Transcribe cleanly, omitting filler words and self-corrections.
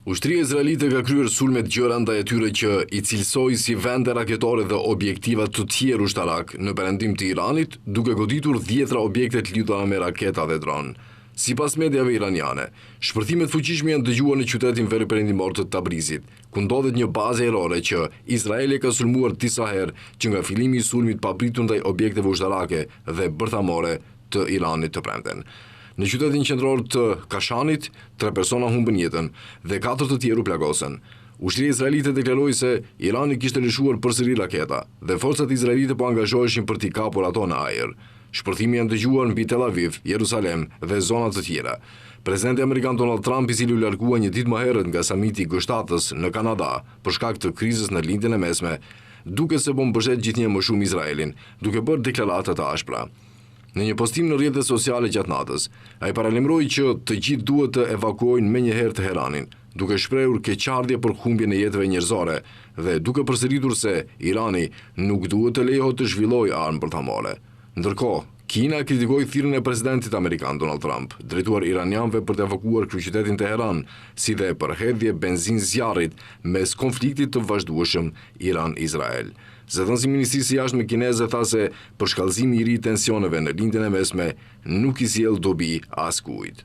Ushtria izraelite ka kryer sulme të gjëra ndaj atyre që i cilësoi si vende raketore dhe objektiva të tjerë ushtarak në perëndim të Iranit, duke goditur 10 objekte të lidhura me raketa dhe dron. Sipas mediave iraniane, shpërthimet fuqishme janë dëgjuar në qytetin veriperëndimor të Tabrizit, ku ndodhet një bazë ajrore që Izraeli ka sulmuar disa herë që nga fillimi i sulmit papritur ndaj objekteve ushtarake dhe bërthamore të Iranit të premten. Në qytetin qendror të Kashanit, 3 persona humbën jetën dhe 4 të tjerë u plagosen. Ushtria izraelite deklaroi se Irani kishte lëshuar përsëri raketa dhe forcat izraelite po angazhoheshin për t'i kapur ato në ajër. Shpërthimi janë dëgjuar mbi Tel Aviv, Jerusalem dhe zona të tjera. Presidenti amerikan Donald Trump, i cili u largua një ditë më herët nga samiti i G7-s në Kanada për shkak të krizës në lindjen e mesme, duket se po mbështet gjithnjë më shumë Izraelin, duke bërë deklarata të ashpra. Në një postim në rrjetet sociale gjatë natës, ai paralajmëroi që të gjithë duhet të evakuojnë menjëherë Teheranin, duke shprehur keqardhje për humbjen e jetëve njerëzore dhe duke përsëritur se Irani nuk duhet të lejohet të zhvillojë armë bërthamore. Ndërkohë, Kina kritikoi thirrjen e presidentit amerikan Donald Trump, drejtuar iranianëve për të evakuuar kryeqytetin Teheran, si dhe përhedhje benzin zjarrit mes konfliktit të vazhdueshëm Iran-Izrael. Zëdhënësi i Ministrisë së Jashtme kineze tha se përshkallëzimi i ri i tensioneve në lindjen e mesme nuk i sjell dobi askujt.